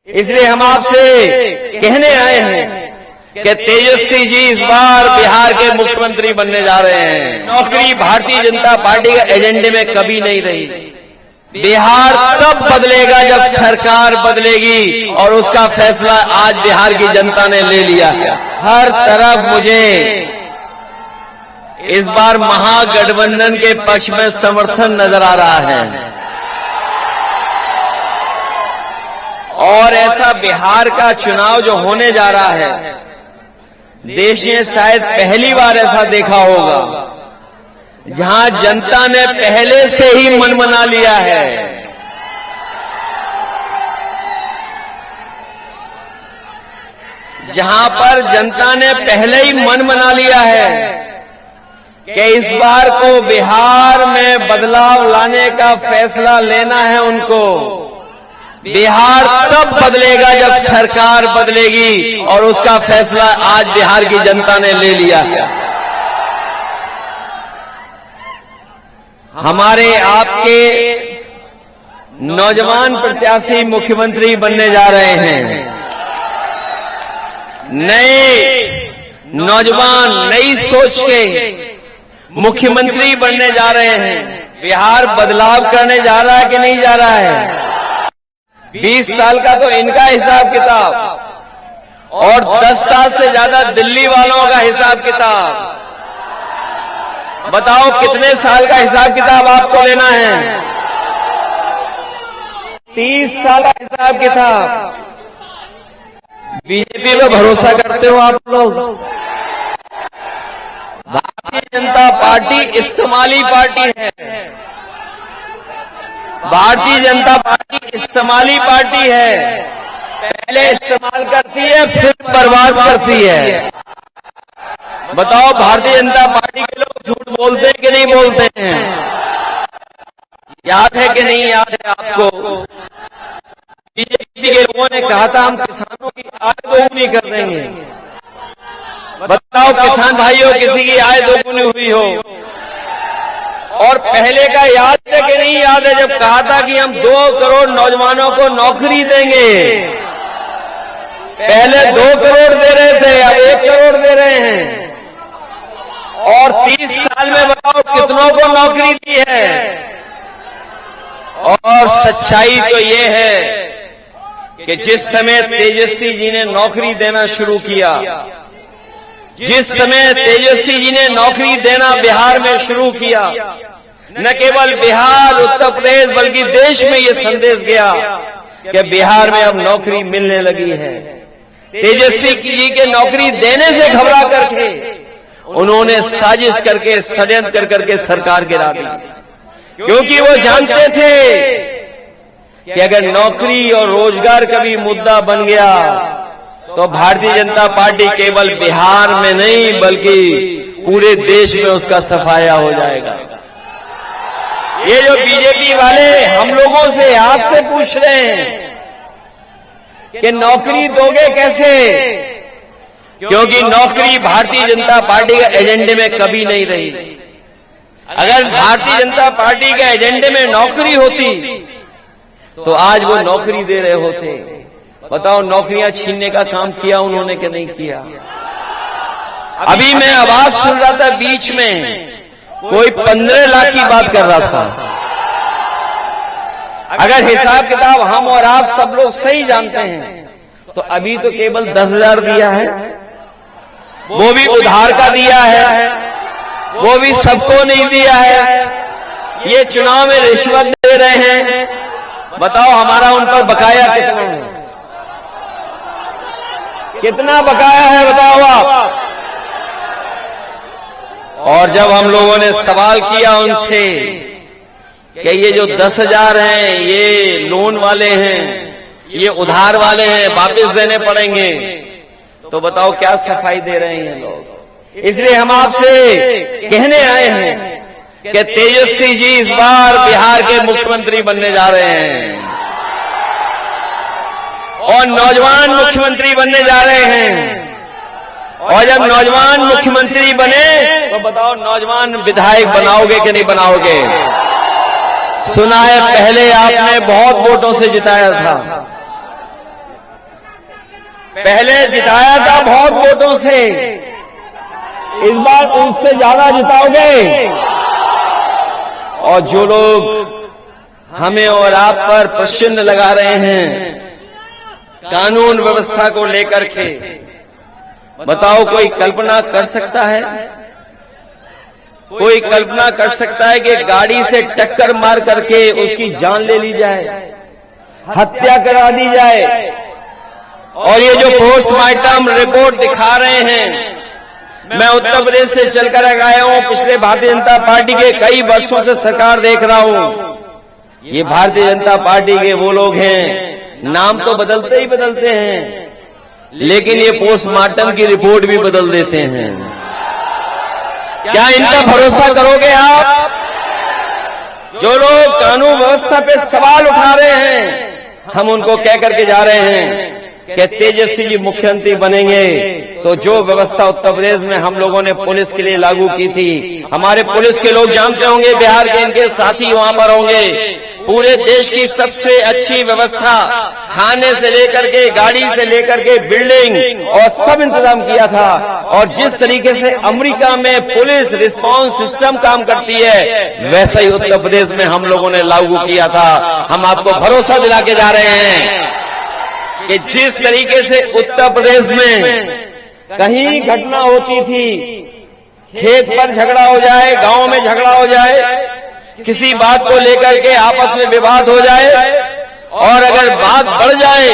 इसलिए हम आपसे कहने आए हैं कि तेजस्वी जी इस बार बिहार के मुख्यमंत्री बनने जा रहे हैं। नौकरी भारतीय जनता पार्टी का एजेंडे में कभी नहीं रही। बिहार तब बदलेगा जब सरकार बदलेगी, और उसका फैसला आज बिहार की जनता ने ले लिया। हर तरफ मुझे इस बार महागठबंधन के पक्ष में समर्थन नजर आ रहा है, और ऐसा बिहार का चुनाव जो होने जा रहा है, देश ने शायद पहली बार ऐसा देखा होगा जहां जनता ने पहले से ही मन बना लिया है। जहां पर जनता ने पहले ही मन बना लिया है कि इस बार को बिहार में बदलाव लाने का फैसला लेना है उनको। बिहार तब बदलेगा जब सरकार बदलेगी, और उसका फैसला आज बिहार की जनता ने ले लिया है। हमारे आपके नौजवान प्रत्याशी मुख्यमंत्री बनने जा रहे हैं। नए नौजवान नई सोच के मुख्यमंत्री बनने जा रहे हैं। बिहार बदलाव करने जा रहा है कि नहीं जा रहा है? 20 साल का तो इनका हिसाब किताब, और 10 साल से ज्यादा दिल्ली वालों का हिसाब किताब। बताओ कितने साल का हिसाब किताब आपको लेना है? 30 साल का हिसाब किताब। बीजेपी पे भरोसा करते हो आप लोग? भारतीय जनता पार्टी इस्तेमाली पार्टी है। भारतीय जनता पार्टी इस्तेमाली पार्टी है। पहले इस्तेमाल करती है, फिर बर्बाद करती है। बताओ भारतीय जनता पार्टी के लोग झूठ बोलते हैं कि नहीं बोलते हैं? याद है कि नहीं याद है आपको? बीजेपी के लोगों ने कहा था हम किसानों की आय दोगुनी कर देंगे। बताओ किसान भाइयों, किसी की आय दोगुनी हुई हो? और पहले का याद है कि नहीं याद है, जब कहा था कि हम 2 करोड़ नौजवानों को नौकरी देंगे। पहले 2 करोड़ दे रहे थे, अब 1 करोड़ दे रहे हैं। और 30 साल में बताओ कितनों को नौकरी दी है? और सच्चाई तो ये है कि जिस समय तेजस्वी जी ने नौकरी देना शुरू किया, जिस समय तेजस्वी जी ने नौकरी देना बिहार में शुरू किया, न केवल बिहार उत्तर प्रदेश बल्कि देश में ये संदेश गया कि बिहार में अब नौकरी मिलने लगी है। तेजस्वी जी के नौकरी देने से घबरा करके उन्होंने साजिश करके षड्यंत्र करके सरकार गिरा दी, क्योंकि वो जानते थे कि अगर नौकरी और रोजगार का भी मुद्दा बन गया तो भारतीय जनता पार्टी केवल बिहार में नहीं बल्कि पूरे देश में उसका सफाया हो जाएगा। ये जो बीजेपी वाले हम लोगों से आपसे पूछ रहे हैं कि नौकरी दोगे कैसे, क्योंकि नौकरी भारतीय जनता पार्टी का एजेंडे में कभी नहीं रही। अगर भारतीय जनता पार्टी के एजेंडे में नौकरी होती तो आज वो नौकरी दे रहे होते। बताओ नौकरियां छीनने का काम किया उन्होंने कि नहीं किया? अभी मैं आवाज सुन रहा था, बीच में कोई 15 लाख की बात कर रहा था। अगर हिसाब किताब हम और आप सब लोग सही जानते हैं तो अभी तो केवल 10,000 दिया है, वो भी उधार का दिया है, वो भी सबको नहीं दिया है। ये चुनाव में रिश्वत दे रहे हैं। बताओ हमारा उन पर बकाया कितना है? कितना बकाया है बताओ आप? और जब हम लोगों ने सवाल किया उनसे कि ये जो 10,000 हैं ये लोन वाले हैं, ये उधार वाले हैं, वापस देने पड़ेंगे, तो बताओ क्या सफाई दे रहे हैं लोग। इसलिए हम आपसे कहने आए हैं कि तेजस्वी जी इस बार बिहार के मुख्यमंत्री बनने जा रहे हैं, और नौजवान मुख्यमंत्री बनने जा रहे हैं। और जब नौजवान मुख्यमंत्री बने तो बताओ नौजवान विधायक बनाओगे कि नहीं बनाओगे? सुना है पहले आपने बहुत वोटों से जिताया था, पहले जिताया था बहुत वोटों से, इस बार उससे ज्यादा जिताओगे। और जो लोग हमें और आप पर प्रश्न लगा रहे हैं कानून व्यवस्था को लेकर के, बताओ कोई कल्पना कर सकता है? कोई कल्पना कर सकता है कि गाड़ी से टक्कर मार करके उसकी जान ले ली जाए, हत्या करा दी जाए? और ये जो पोस्टमार्टम रिपोर्ट दिखा रहे हैं, मैं उत्तर प्रदेश से चलकर आया हूं, पिछले भारतीय जनता पार्टी के कई वर्षों से सरकार देख रहा हूं। ये भारतीय जनता पार्टी के वो लोग हैं, नाम तो बदलते ही बदलते हैं, लेकिन ये पोस्टमार्टम की रिपोर्ट भी बदल देते हैं। क्या इनका भरोसा करोगे आप? जो लोग कानून व्यवस्था पे सवाल उठा रहे हैं, हम उनको कह करके जा रहे हैं कि तेजस्वी जी मुख्यमंत्री बनेंगे तो जो व्यवस्था उत्तर प्रदेश में हम लोगों ने पुलिस के लिए लागू की थी, हमारे पुलिस के लोग जानते होंगे, बिहार के इनके साथी वहां पर होंगे, पूरे देश की सबसे अच्छी व्यवस्था, खाने से लेकर के, गाड़ी से लेकर के, बिल्डिंग और सब इंतजाम किया था। और जिस तरीके से अमेरिका में पुलिस रिस्पांस सिस्टम काम करती है, वैसा ही उत्तर प्रदेश में हम लोगों ने लागू किया था। हम आपको भरोसा दिला के जा रहे हैं कि जिस तरीके से उत्तर प्रदेश में कहीं घटना होती थी, खेत पर झगड़ा हो जाए, गांव में झगड़ा हो जाए, किसी बात को लेकर के आपस में विवाद हो जाए, और अगर बात बढ़ जाए,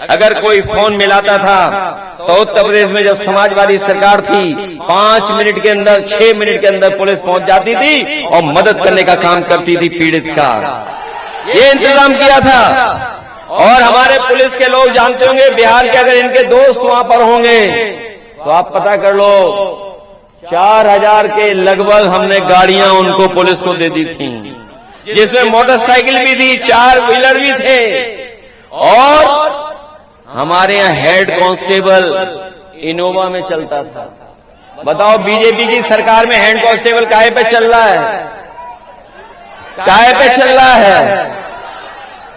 अगर कोई फोन मिलाता था, तो उत्तर प्रदेश में जब समाजवादी सरकार थी, 5 मिनट के अंदर, 6 मिनट के अंदर पुलिस पहुंच जाती थी और मदद करने का काम करती थी पीड़ित का। ये इंतजाम किया था। और हमारे पुलिस के लोग जानते होंगे, बिहार के अगर इनके दोस्त वहां पर होंगे तो आप पता कर लो, 4000 के लगभग हमने गाड़ियां उनको पुलिस को दे दी थी, जिसमें मोटरसाइकिल भी थी, 4 व्हीलर भी थे। और हमारे यहाँ हेड कांस्टेबल इनोवा में चलता था। बताओ बीजेपी की सरकार में हेड कांस्टेबल काहे पे चल रहा है? काहे पे चल रहा है?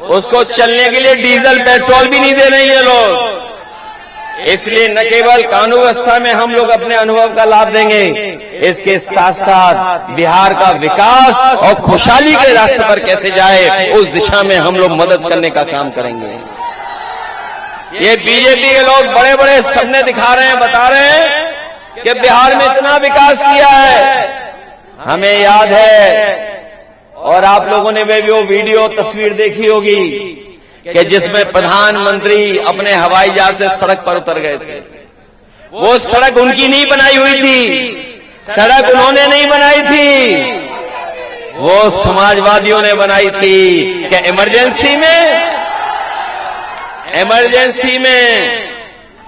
उसको चलने के लिए डीजल पेट्रोल भी नहीं दे रहे ये लोग। इसलिए न केवल कानून व्यवस्था में हम लोग अपने अनुभव का लाभ देंगे, इसके साथ साथ बिहार का विकास और खुशहाली के रास्ते पर कैसे जाए, उस दिशा में हम लोग मदद करने का काम करेंगे। ये बीजेपी के लोग बड़े बड़े सपने दिखा रहे हैं, बता रहे हैं कि बिहार में इतना विकास किया है। हमें याद है, और आप लोगों ने भी वो वीडियो तस्वीर देखी होगी कि जिसमें प्रधानमंत्री अपने हवाई जहाज से सड़क पर उतर गए थे। वो सड़क उनकी नहीं बनाई हुई थी, सड़क उन्होंने नहीं बनाई थी, वो समाजवादियों ने बनाई थी। कि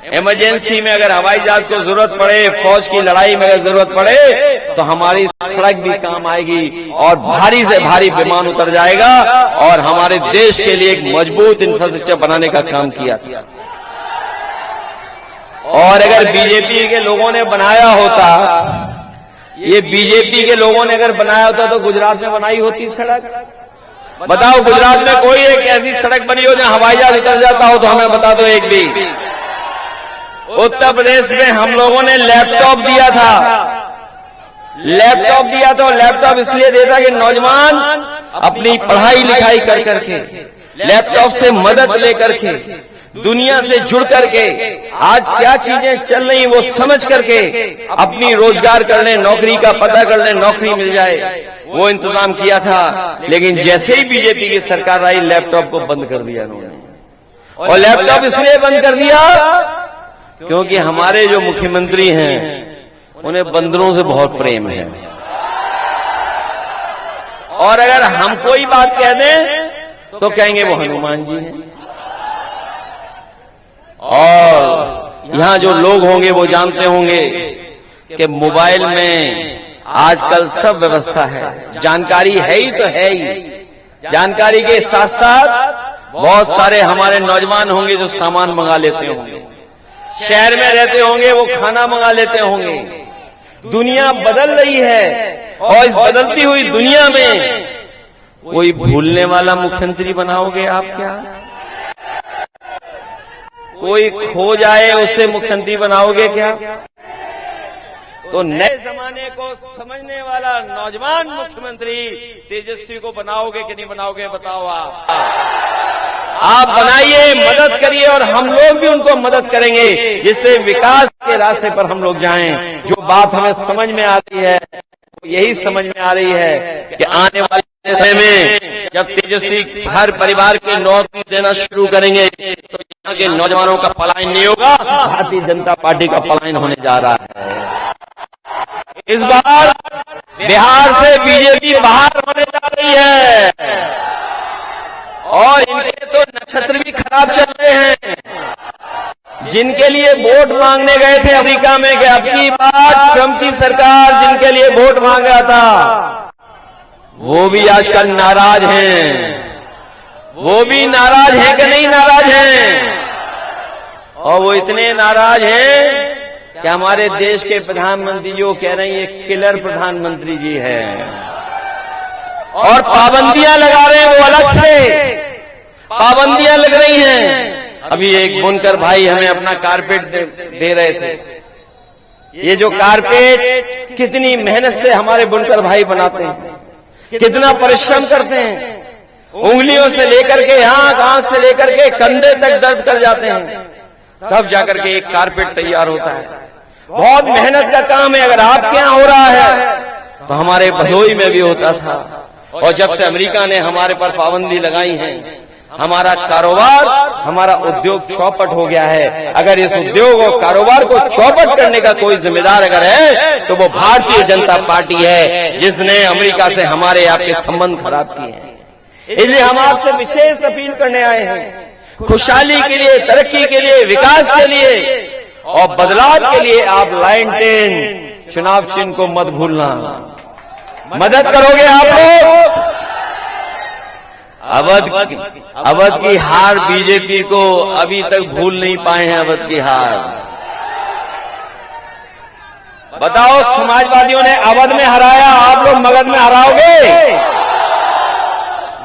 इमरजेंसी में अगर हवाई जहाज को जरूरत पड़े, फौज की लड़ाई में अगर जरूरत पड़े, तो हमारी सड़क भी काम आएगी और भारी से भारी विमान उतर जाएगा। और हमारे देश के लिए एक मजबूत इंफ्रास्ट्रक्चर बनाने का काम किया था। और अगर बीजेपी के लोगों ने बनाया होता, ये बीजेपी के लोगों ने अगर बनाया होता, तो गुजरात में बनाई होती सड़क। बताओ गुजरात में कोई एक ऐसी सड़क बनी हो जहां हवाई जहाज उतर जाता हो, तो हमें बता दो एक भी। उत्तर प्रदेश में हम लोगों ने लैपटॉप दिया था। लैपटॉप इसलिए देता कि नौजवान अपनी पढ़ाई लिखाई कर करके, लैपटॉप से मदद लेकर के, दुनिया से जुड़ करके, आज क्या चीजें चल रही वो समझ करके अपनी रोजगार कर लें, नौकरी का पता कर लें, नौकरी मिल जाए, वो इंतजाम किया था। लेकिन जैसे ही बीजेपी की सरकार आई, लैपटॉप को बंद कर दिया उन्होंने। और लैपटॉप इसलिए बंद कर दिया क्योंकि हमारे जो मुख्यमंत्री हैं, उन्हें बंदरों से बहुत प्रेम है। और अगर हम कोई बात कह दें तो कहेंगे वो हनुमान जी हैं। और यहां जो लोग होंगे वो जानते होंगे कि मोबाइल में आजकल सब व्यवस्था है, जानकारी है ही तो है ही। जानकारी के साथ साथ बहुत सारे हमारे नौजवान होंगे जो सामान मंगा लेते होंगे, शहर में रहते होंगे, वो खाना मंगा लेते होंगे। दुनिया बदल रही है, और इस बदलती हुई दुनिया में कोई भूलने वाला मुख्यमंत्री बनाओगे आप क्या? कोई खो जाए उसे मुख्यमंत्री बनाओगे क्या? तो नए जमाने को समझने वाला नौजवान मुख्यमंत्री तेजस्वी को बनाओगे कि नहीं बनाओगे? बताओ आप बनाइए, मदद करिए और हम लोग भी उनको मदद करेंगे, जिससे विकास के रास्ते पर हम लोग जाएं। जो बात हमें समझ में आ रही है, यही समझ में आ रही है कि आने वाले समय में जब तेजस्वी हर परिवार को नौकरी देना शुरू करेंगे तो यहाँ के नौजवानों का पलायन नहीं होगा, भारतीय जनता पार्टी का पलायन होने जा रहा है। इस बार बिहार से बीजेपी बाहर होने जा रही है और इनके तो नक्षत्र भी खराब चल रहे हैं। जिनके लिए वोट मांगने गए थे अमेरिका में, कि अब की बात ट्रंप की सरकार जिनके लिए वोट मांग रहा था, वो भी आजकल नाराज हैं। वो भी नाराज हैं कि नहीं नाराज हैं? और वो इतने नाराज हैं कि हमारे देश के प्रधानमंत्री जो कह रहे हैं ये किलर प्रधानमंत्री जी हैं और पाबंदियां लगा रहे हैं, वो अलग से पाबंदियां लग रही हैं। अभी एक बुनकर भाई हमें अपना कारपेट दे रहे थे। ये जो कारपेट कितनी मेहनत से हमारे बुनकर भाई बनाते हैं, कितना परिश्रम करते हैं, उंगलियों से लेकर के आंख से लेकर के कंधे तक दर्द कर जाते हैं, तब जाकर के एक कारपेट तैयार होता है। बहुत मेहनत का काम है। अगर आपके यहाँ हो रहा है तो हमारे भदोई में भी होता था। और जब से अमेरिका ने हमारे पर पाबंदी लगाई है, हमारा कारोबार, हमारा उद्योग चौपट हो गया है। अगर इस उद्योग और कारोबार को चौपट करने का कोई जिम्मेदार अगर है तो वो भारतीय जनता पार्टी है, जिसने अमेरिका से हमारे आपके संबंध खराब किए हैं। इसलिए हम आपसे विशेष अपील करने आए हैं, खुशहाली के लिए, तरक्की के लिए, विकास के लिए और बदलाव के लिए आप लाइन 10 चुनाव चिन्ह को मत भूलना। मदद करोगे आप लोग? अवध की हार बीजेपी को अभी तक भूल नहीं पाए हैं। अवध की हार बताओ, समाजवादियों ने अवध में हराया, आप लोग मगध में हराओगे?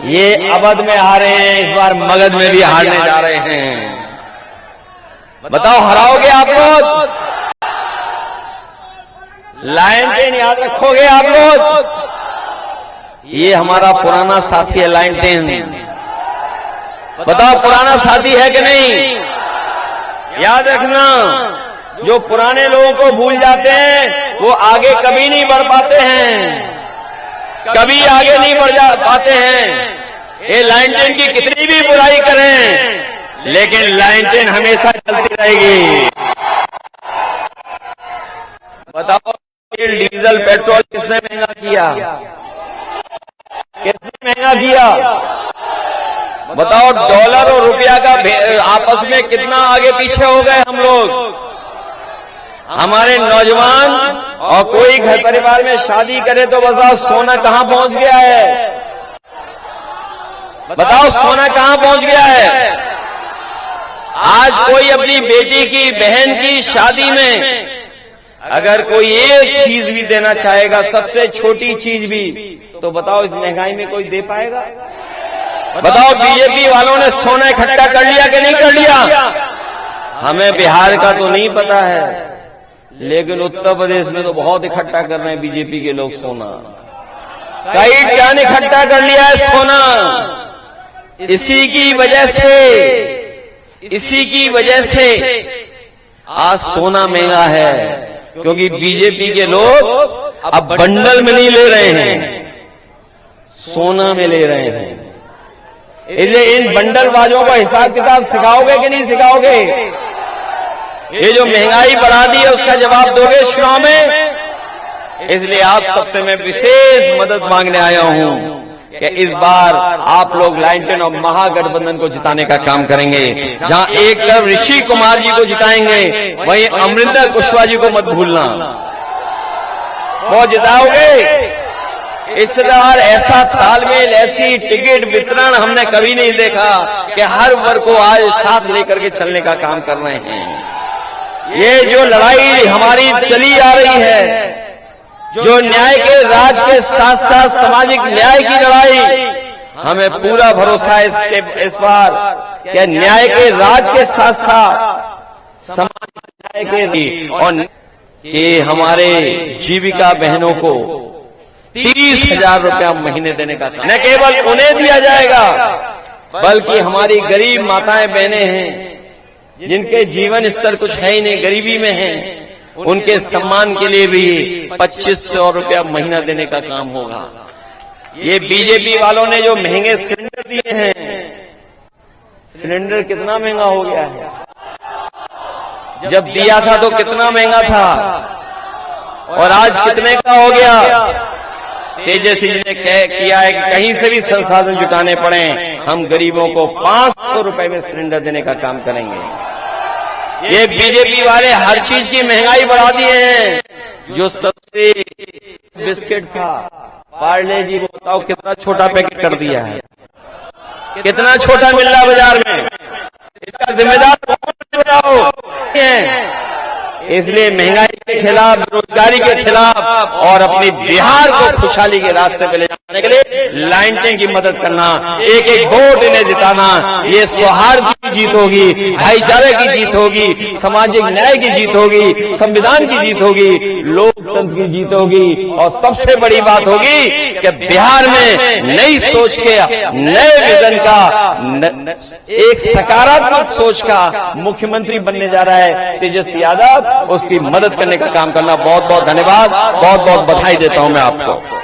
ये अवध में हारे हैं, इस बार मगध में भी हारने जा रहे हैं। बताओ हराओगे आप लोग? लाइन 10 याद रखोगे आप लोग? ये हमारा पुराना साथी है लाइन 10। बताओ पुराना साथी है कि नहीं? याद रखना, जो पुराने लोगों को भूल जाते हैं वो आगे कभी नहीं बढ़ पाते हैं, कभी आगे नहीं बढ़ पाते हैं। ये लाइन 10 की कितनी भी बुराई करें, लेकिन लाइन 10 हमेशा चलती रहेगी। बताओ डीजल पेट्रोल किसने महंगा किया? किसने महंगा किया? बताओ डॉलर और रुपया का आपस में कितना आगे पीछे हो गए हम लोग। हमारे नौजवान और कोई घर परिवार में शादी करे तो बताओ सोना कहां पहुंच गया है? बताओ सोना कहां पहुंच गया है? आज कोई अपनी बेटी की, बहन की शादी में अगर कोई एक चीज भी देना चाहेगा, सबसे छोटी चीज भी, तो बताओ इस महंगाई में कोई दे पाएगा? बताओ बीजेपी वालों ने सोना इकट्ठा कर लिया कि नहीं कर लिया? हमें बिहार का तो नहीं पता है, लेकिन उत्तर प्रदेश में तो बहुत इकट्ठा कर रहे हैं बीजेपी के लोग सोना। कई टन इकट्ठा कर लिया है सोना। इसी की वजह से आज सोना महंगा है, क्योंकि बीजेपी के लोग अब बंडल में नहीं ले रहे हैं, सोना में ले रहे हैं। इसलिए इन बंडलबाजों का हिसाब किताब सिखाओगे कि नहीं सिखाओगे? ये जो महंगाई बढ़ा दी है उसका जवाब दोगे चुनाव में? इसलिए आप सबसे मैं विशेष मदद मांगने आया हूं कि इस बार आप लोग लाइन 10 और महागठबंधन को जिताने का काम करेंगे। जहां एक तरफ ऋषि कुमार जी को जिताएंगे, वहीं अमरिंदर कुशवाहा जी को मत भूलना। वो जिताओगे? इस बार ऐसा तालमेल, ऐसी टिकट वितरण हमने कभी नहीं देखा कि हर वर्ग को आज साथ लेकर के चलने का काम कर रहे हैं। ये जो लड़ाई हमारी चली आ रही है, जो न्याय के राज के साथ साथ सामाजिक न्याय की लड़ाई हमें पूरा भरोसा है इस बार कि न्याय के राज के साथ साथ समाज न्याय के भी, और कि हमारे जीविका बहनों को 30,000 रुपया महीने देने का काम न केवल उन्हें दिया जाएगा, बल्कि हमारी गरीब माताएं बहनें हैं जिनके जीवन स्तर कुछ है ही नहीं, गरीबी में हैं, उनके सम्मान के लिए भी 2500 रुपया महीना देने का काम होगा। ये बीजेपी वालों ने जो महंगे सिलेंडर दिए हैं, सिलेंडर कितना महंगा हो गया है, जब दिया था तो कितना महंगा था और आज कितने का हो गया। तेजस्वी जी ने किया है कि कहीं से भी संसाधन जुटाने पड़े, हम गरीबों को 500 रुपए में सिलेंडर देने का काम करेंगे। ये बीजेपी वाले हर चीज की महंगाई बढ़ा दिए हैं। जो सबसे बिस्किट था पार्ले जी, बताओ कितना छोटा पैकेट कर दिया है, कितना छोटा मिल रहा बाजार में, इसका जिम्मेदार कौन बताओ। इसलिए महंगाई के खिलाफ, बेरोजगारी के खिलाफ और अपनी बिहार को खुशहाली के रास्ते पे ले जाने के लिए लाइनटेन की मदद करना, एक एक वोट इन्हें जिताना, ये सौहार्द की जीत होगी, भाईचारे की जीत होगी, सामाजिक न्याय की जीत होगी, संविधान की जीत होगी, लोकतंत्र की जीत होगी। और सबसे बड़ी बात होगी कि बिहार में नई सोच के, नए विजन का, एक सकारात्मक सोच का मुख्यमंत्री बनने जा रहा है तेजस्वी यादव। उसकी मदद करने का काम करना। बहुत बहुत धन्यवाद, बहुत बहुत बधाई देता हूं मैं आपको।